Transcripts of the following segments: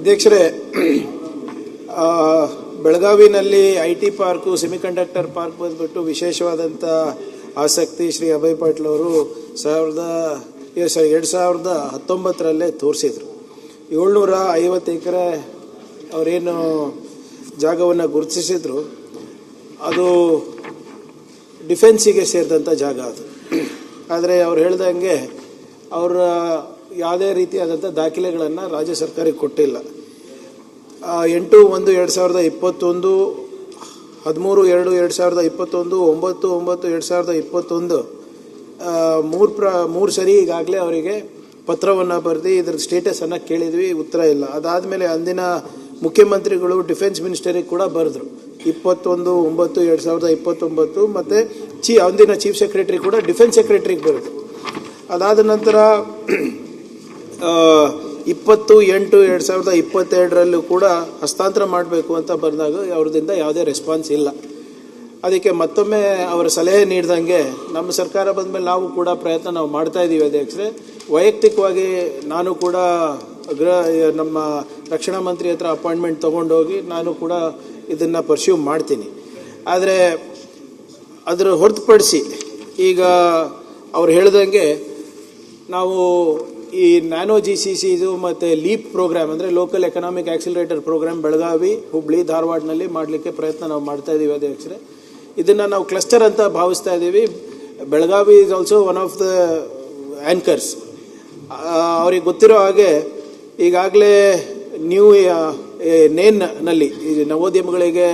ಅಧ್ಯಕ್ಷರೇ, ಬೆಳಗಾವಿನಲ್ಲಿ IT park, semiconductor park ಬಂದ್ಬಿಟ್ಟು ವಿಶೇಷವಾದಂಥ ಆಸಕ್ತಿ ಶ್ರೀ ಅಭಯ್ ಪಾಟೀಲ್ ಅವರು 2019 ತೋರಿಸಿದರು. 750 ಎಕರೆ ಅವರೇನು ಜಾಗವನ್ನು ಗುರುತಿಸಿದ್ರು, ಅದು ಡಿಫೆನ್ಸಿಗೆ ಸೇರಿದಂಥ ಜಾಗ ಅದು. ಆದರೆ ಅವ್ರು ಹೇಳ್ದಂಗೆ ಅವರ ಯಾವುದೇ ರೀತಿಯಾದಂಥ ದಾಖಲೆಗಳನ್ನು ರಾಜ್ಯ ಸರ್ಕಾರಕ್ಕೆ ಕೊಟ್ಟಿಲ್ಲ. 8/1/2021, 13/2/2021, 9/9/2021 ಮೂರು ಸರಿ ಈಗಾಗಲೇ ಅವರಿಗೆ ಪತ್ರವನ್ನು ಬರೆದು ಇದ್ರ ಸ್ಟೇಟಸನ್ನು ಕೇಳಿದ್ವಿ, ಉತ್ತರ ಇಲ್ಲ. ಅದಾದಮೇಲೆ ಅಂದಿನ ಮುಖ್ಯಮಂತ್ರಿಗಳು ಡಿಫೆನ್ಸ್ ಮಿನಿಸ್ಟರಿಗೆ ಕೂಡ ಬರೆದ್ರು 21/9/2029, ಮತ್ತು ಅಂದಿನ ಚೀಫ್ ಸೆಕ್ರೆಟರಿ ಕೂಡ ಡಿಫೆನ್ಸ್ ಸೆಕ್ರೆಟರಿಗೆ ಬರೆದ್ರು. ಅದಾದ ನಂತರ 20/8/2022 ಕೂಡ ಹಸ್ತಾಂತರ ಮಾಡಬೇಕು ಅಂತ ಬಂದಾಗ ಅವ್ರದಿಂದ ಯಾವುದೇ ರೆಸ್ಪಾನ್ಸ್ ಇಲ್ಲ. ಅದಕ್ಕೆ ಮತ್ತೊಮ್ಮೆ ಅವರ ಸಲಹೆ ನೀಡಿದಂಗೆ ನಮ್ಮ ಸರ್ಕಾರ ಬಂದ ಮೇಲೆ ನಾವು ಕೂಡ ಪ್ರಯತ್ನ ಮಾಡ್ತಾ ಇದ್ದೀವಿ ಅಧ್ಯಕ್ಷರೇ. ವೈಯಕ್ತಿಕವಾಗಿ ನಾನು ಕೂಡ ನಮ್ಮ ರಕ್ಷಣಾ ಮಂತ್ರಿ ಹತ್ರ ಅಪಾಯಿಂಟ್ಮೆಂಟ್ ತೊಗೊಂಡೋಗಿ ನಾನು ಕೂಡ ಇದನ್ನು ಪರ್ಸ್ಯೂ ಮಾಡ್ತೀನಿ. ಆದರೆ ಅದರ ಹೊರತುಪಡಿಸಿ ಈಗ ಅವ್ರು ಹೇಳ್ದಂಗೆ ನಾವು ಈ ನ್ಯಾನೋ GCC ಇದು ಮತ್ತು ಲೀಪ್ ಪ್ರೋಗ್ರಾಮ್ ಅಂದರೆ local economic accelerator program Belagavi, Hubli, ಧಾರವಾಡನಲ್ಲಿ ಮಾಡಲಿಕ್ಕೆ ಪ್ರಯತ್ನ ನಾವು ಮಾಡ್ತಾ ಇದ್ದೀವಿ ಅಧ್ಯಕ್ಷರೇ. ಇದನ್ನು ನಾವು ಕ್ಲಸ್ಟರ್ ಅಂತ ಭಾವಿಸ್ತಾ ಇದ್ದೀವಿ. Belagavi is also one of the anchors. ಅವ್ರಿಗೆ ಗೊತ್ತಿರೋ ಹಾಗೆ ಈಗಾಗಲೇ ನೇನ್ನಲ್ಲಿ ನವೋದ್ಯಮಗಳಿಗೆ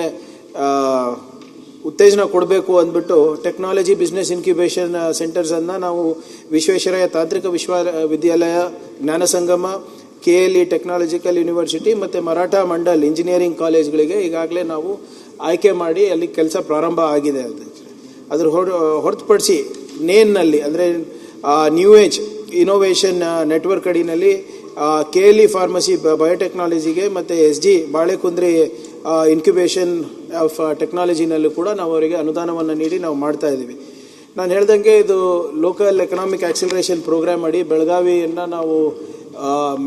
ಉತ್ತೇಜನ ಕೊಡಬೇಕು ಅಂದ್ಬಿಟ್ಟು ಟೆಕ್ನಾಲಜಿ ಬಿಸ್ನೆಸ್ ಇನ್ಕ್ಯುಬೇಷನ್ ಸೆಂಟರ್ಸನ್ನು ನಾವು ವಿಶ್ವೇಶ್ವರಯ್ಯ ತಾಂತ್ರಿಕ ವಿಶ್ವವಿದ್ಯಾಲಯ, ಜ್ಞಾನ ಸಂಗಮ, KLE ಟೆಕ್ನಾಲಜಿಕಲ್ ಯೂನಿವರ್ಸಿಟಿ ಮತ್ತು ಮರಾಠ ಮಂಡಲ್ ಇಂಜಿನಿಯರಿಂಗ್ ಕಾಲೇಜ್ಗಳಿಗೆ ಈಗಾಗಲೇ ನಾವು ಆಯ್ಕೆ ಮಾಡಿ ಅಲ್ಲಿ ಕೆಲಸ ಪ್ರಾರಂಭ ಆಗಿದೆ. ಅದ್ರ ಹೊರತುಪಡಿಸಿ ನೇನ್ನಲ್ಲಿ ಅಂದರೆ ನ್ಯೂ ಏಜ್ ಇನೋವೇಷನ್ ನೆಟ್ವರ್ಕ್ ಅಡಿನಲ್ಲಿ KLE ಫಾರ್ಮಸಿ ಬಯೋಟೆಕ್ನಾಲಜಿಗೆ ಮತ್ತು SG ಬಾಳೆಕುಂದ್ರಿ ಇನ್ಕ್ಯುಬೇಷನ್ ಆಫ್ ಟೆಕ್ನಾಲಜಿನಲ್ಲೂ ಕೂಡ ನಾವು ಅವರಿಗೆ ಅನುದಾನವನ್ನು ನೀಡಿ ನಾವು ಮಾಡ್ತಾ ಇದ್ದೀವಿ. ನಾನು ಹೇಳ್ದಂಗೆ ಇದು ಲೋಕಲ್ ಎಕನಾಮಿಕ್ ಆಕ್ಸಿಲರೇಷನ್ ಪ್ರೋಗ್ರಾಮ್ ಅಡಿ ಬೆಳಗಾವಿಯನ್ನು ನಾವು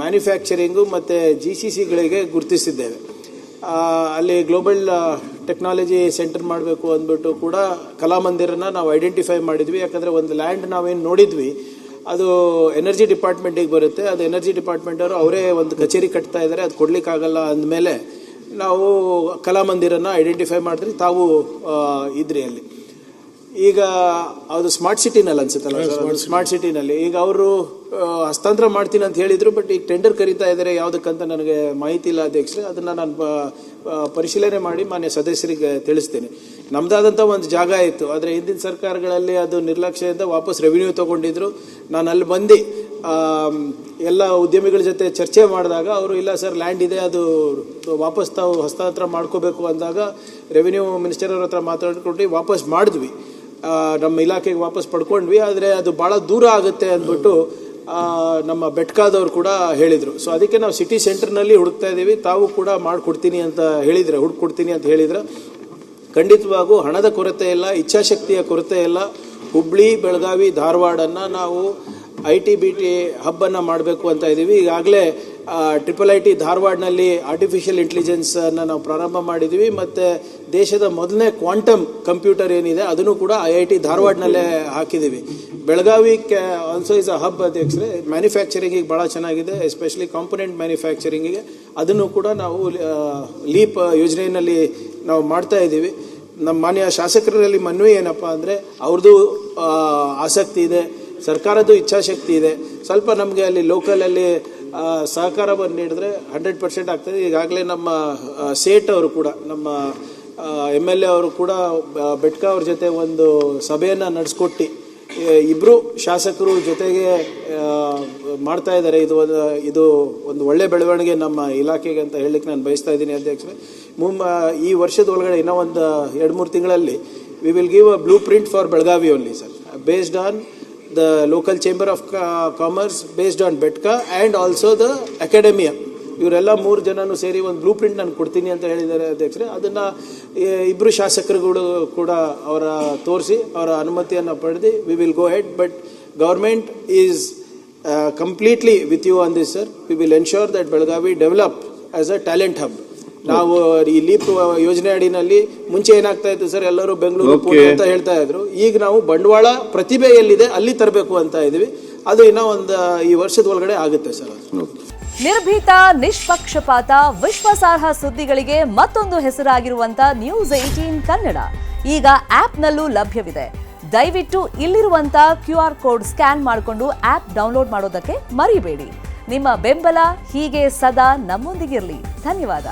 ಮ್ಯಾನುಫ್ಯಾಕ್ಚರಿಂಗು ಮತ್ತು GCCಗಳಿಗೆ ಗುರುತಿಸಿದ್ದೇವೆ. ಅಲ್ಲಿ ಗ್ಲೋಬಲ್ ಟೆಕ್ನಾಲಜಿ ಸೆಂಟರ್ ಮಾಡಬೇಕು ಅಂದ್ಬಿಟ್ಟು ಕೂಡ ಕಲಾಮಂದಿರನ ನಾವು ಐಡೆಂಟಿಫೈ ಮಾಡಿದ್ವಿ. ಯಾಕಂದರೆ ಒಂದು ಲ್ಯಾಂಡ್ ನಾವೇನು ನೋಡಿದ್ವಿ ಅದು ಎನರ್ಜಿ ಡಿಪಾರ್ಟ್ಮೆಂಟಿಗೆ ಬರುತ್ತೆ. ಅದು ಎನರ್ಜಿ ಡಿಪಾರ್ಟ್ಮೆಂಟವರು ಅವರೇ ಒಂದು ಕಚೇರಿ ಕಟ್ತಾ ಇದ್ದಾರೆ, ಅದು ಕೊಡಲಿಕ್ಕಾಗಲ್ಲ ಅಂದಮೇಲೆ ನಾವು ಕಲಾಮಂದಿರನ್ನು ಐಡೆಂಟಿಫೈ ಮಾಡಿದ್ರಿ, ತಾವು ಇದ್ರಿ ಅಲ್ಲಿ. ಈಗ ಅದು ಸ್ಮಾರ್ಟ್ ಸಿಟಿನಲ್ಲಿ ಅನ್ಸುತ್ತಲ್ಲ, ಸ್ಮಾರ್ಟ್ ಸಿಟಿನಲ್ಲಿ ಈಗ ಅವರು ಹಸ್ತಾಂತರ ಮಾಡ್ತೀನಿ ಅಂತ ಹೇಳಿದರು. ಬಟ್ ಈಗ ಟೆಂಡರ್ ಕರೀತಾ ಇದ್ದಾರೆ, ಯಾವುದಕ್ಕಂತ ನನಗೆ ಮಾಹಿತಿ ಇಲ್ಲ ಅಧ್ಯಕ್ಷರೇ. ಅದನ್ನು ನಾನು ಪರಿಶೀಲನೆ ಮಾಡಿ ಮಾನ್ಯ ಸದಸ್ಯರಿಗೆ ತಿಳಿಸ್ತೀನಿ. ನಮ್ಮದಾದಂಥ ಒಂದು ಜಾಗ ಇತ್ತು, ಆದರೆ ಹಿಂದಿನ ಸರ್ಕಾರಗಳಲ್ಲಿ ಅದು ನಿರ್ಲಕ್ಷ್ಯದಿಂದ ವಾಪಸ್ ರೆವಿನ್ಯೂ ತೊಗೊಂಡಿದ್ರು. ನಾನು ಅಲ್ಲಿ ಬಂದು ಎಲ್ಲ ಉದ್ಯಮಿಗಳ ಜೊತೆ ಚರ್ಚೆ ಮಾಡಿದಾಗ ಅವರು ಇಲ್ಲ ಸರ್, ಲ್ಯಾಂಡ್ ಇದೆ, ಅದು ವಾಪಸ್ ತಾವು ಹಸ್ತಾಂತರ ಮಾಡ್ಕೋಬೇಕು ಅಂದಾಗ ರೆವಿನ್ಯೂ ಮಿನಿಸ್ಟರ್ ಅವ್ರ ಹತ್ರ ಮಾತಾಡ್ಕೊಂಡು ವಾಪಸ್ ಮಾಡಿದ್ವಿ, ನಮ್ಮ ಇಲಾಖೆಗೆ ವಾಪಸ್ ಪಡ್ಕೊಂಡ್ವಿ. ಆದರೆ ಅದು ಭಾಳ ದೂರ ಆಗುತ್ತೆ ಅಂದ್ಬಿಟ್ಟು ನಮ್ಮ ಬೆಟ್ಕಾದವ್ರು ಕೂಡ ಹೇಳಿದರು. ಸೊ ಅದಕ್ಕೆ ನಾವು ಸಿಟಿ ಸೆಂಟರ್ನಲ್ಲಿ ಹುಡುಕ್ತಾ ಇದ್ದೀವಿ. ತಾವು ಕೂಡ ಮಾಡಿಕೊಡ್ತೀನಿ ಅಂತ ಹೇಳಿದರೆ, ಹುಡುಕೊಡ್ತೀನಿ ಅಂತ ಹೇಳಿದ್ರೆ ಖಂಡಿತವಾಗೂ ಹಣದ ಕೊರತೆ ಇಲ್ಲ, ಇಚ್ಛಾಶಕ್ತಿಯ ಕೊರತೆ ಇಲ್ಲ. ಹುಬ್ಳಿ, ಬೆಳಗಾವಿ, ಧಾರವಾಡನ್ನು ನಾವು IT-BT ಹಬ್ಬನ್ನು ಮಾಡಬೇಕು ಅಂತ ಇದ್ದೀವಿ. ಈಗಾಗಲೇ IIIT ಧಾರವಾಡನಲ್ಲಿ ಆರ್ಟಿಫಿಷಿಯಲ್ ಇಂಟೆಲಿಜೆನ್ಸನ್ನು ನಾವು ಪ್ರಾರಂಭ ಮಾಡಿದ್ದೀವಿ. ಮತ್ತು ದೇಶದ ಮೊದಲನೇ ಕ್ವಾಂಟಮ್ ಕಂಪ್ಯೂಟರ್ ಏನಿದೆ ಅದನ್ನು ಕೂಡ IIT ಧಾರವಾಡನಲ್ಲೇ ಹಾಕಿದ್ದೀವಿ. Belagavi also is a hub ಅಧ್ಯಕ್ಷರೇ. ಮ್ಯಾನುಫ್ಯಾಕ್ಚರಿಂಗಿಗೆ ಭಾಳ ಚೆನ್ನಾಗಿದೆ, ಎಸ್ಪೆಷಲಿ ಕಾಂಪೊನೆಂಟ್ ಮ್ಯಾನುಫ್ಯಾಕ್ಚರಿಂಗಿಗೆ. ಅದನ್ನು ಕೂಡ ನಾವು ಲೀಪ್ ಯೋಜನೆಯಲ್ಲಿ ನಾವು ಮಾಡ್ತಾ ಇದ್ದೀವಿ. ನಮ್ಮ ಮಾನ್ಯ ಶಾಸಕರಲ್ಲಿ ಮನವಿ ಏನಪ್ಪ ಅಂದರೆ ಅವ್ರದ್ದು ಆಸಕ್ತಿ ಇದೆ, ಸರ್ಕಾರದ್ದು ಇಚ್ಛಾಶಕ್ತಿ ಇದೆ. ಸ್ವಲ್ಪ ನಮಗೆ ಅಲ್ಲಿ ಲೋಕಲಲ್ಲಿ ಸಹಕಾರವನ್ನು ನೀಡಿದ್ರೆ 100% ಆಗ್ತದೆ. ಈಗಾಗಲೇ ನಮ್ಮ ಸೇಠ್ ಅವರು ಕೂಡ, ನಮ್ಮ MLA ಅವರು ಕೂಡ ಬೆಟ್ಕಾ ಅವ್ರ ಜೊತೆ ಒಂದು ಸಭೆಯನ್ನು ನಡೆಸ್ಕೊಟ್ಟು ಇಬ್ಬರು ಶಾಸಕರು ಜೊತೆಗೆ ಮಾಡ್ತಾ ಇದ್ದಾರೆ. ಇದು ಒಂದು ಒಳ್ಳೆ ಬೆಳವಣಿಗೆ ನಮ್ಮ ಇಲಾಖೆಗೆ ಅಂತ ಹೇಳಲಿಕ್ಕೆ ನಾನು ಬಯಸ್ತಾ ಇದ್ದೀನಿ ಅಧ್ಯಕ್ಷರೇ. ಈ ವರ್ಷದ ಒಳಗಡೆ ಇನ್ನೂ ಒಂದು 2-3 ತಿಂಗಳಲ್ಲಿ we will give a blue print for Belagavi only sir, based on the local chamber of commerce, based on Betka and also the academia. ಇವರೆಲ್ಲ 3 ಜನನು ಸೇರಿ ಒಂದು ಬ್ಲೂ ಪ್ರಿಂಟ್ ನಾನು ಕೊಡ್ತೀನಿ ಅಂತ ಹೇಳಿದ್ದಾರೆ ಅಧ್ಯಕ್ಷರೇ. ಅದನ್ನು ಇಬ್ಬರು ಶಾಸಕರುಗಳು ಕೂಡ ಅವರ ತೋರಿಸಿ ಅವರ ಅನುಮತಿಯನ್ನು ಪಡೆದು we will go head. But government is completely with you on this, sir. We will ensure that Belagavi develop as a talent hub. ನಾವು ಈ ಲೀಪ್ ಯೋಜನೆ ಅಡಿನಲ್ಲಿ ಮುಂಚೆ ಏನಾಗ್ತಾ ಇತ್ತು ಸರ್, ಎಲ್ಲರೂ ಬೆಂಗಳೂರು ಪುಣೆ ಅಂತ ಹೇಳ್ತಾ ಇದ್ರು. ಈಗ ನಾವು ಬಂಡವಾಳ ಪ್ರತಿಭೆ ಎಲ್ಲಿದೆ ಅಲ್ಲಿ ತರಬೇಕು ಅಂತ ಇದೀವಿ. ಅದು ಇನ್ನೂ ಈ ವರ್ಷದ ಒಳಗಡೆ ಆಗುತ್ತೆ ಸರ್. ನಿರ್ಭೀತ, ನಿಷ್ಪಕ್ಷಪಾತ, ವಿಶ್ವಾಸಾರ್ಹ ಸುದ್ದಿಗಳಿಗೆ ಮತ್ತೊಂದು ಹೆಸರಾಗಿರುವಂತ ನ್ಯೂಸ್ 18 ಕನ್ನಡ ಈಗ ಆಪ್ನಲ್ಲೂ ಲಭ್ಯವಿದೆ. ದಯವಿಟ್ಟು ಇಲ್ಲಿರುವಂತ QR ಕೋಡ್ ಸ್ಕ್ಯಾನ್ ಮಾಡಿಕೊಂಡು ಆಪ್ ಡೌನ್ಲೋಡ್ ಮಾಡೋದಕ್ಕೆ ಮರಿಬೇಡಿ. ನಿಮ್ಮ ಬೆಂಬಲ ಹೀಗೆ ಸದಾ ನಮ್ಮೊಂದಿಗಿರಲಿ. ಧನ್ಯವಾದ.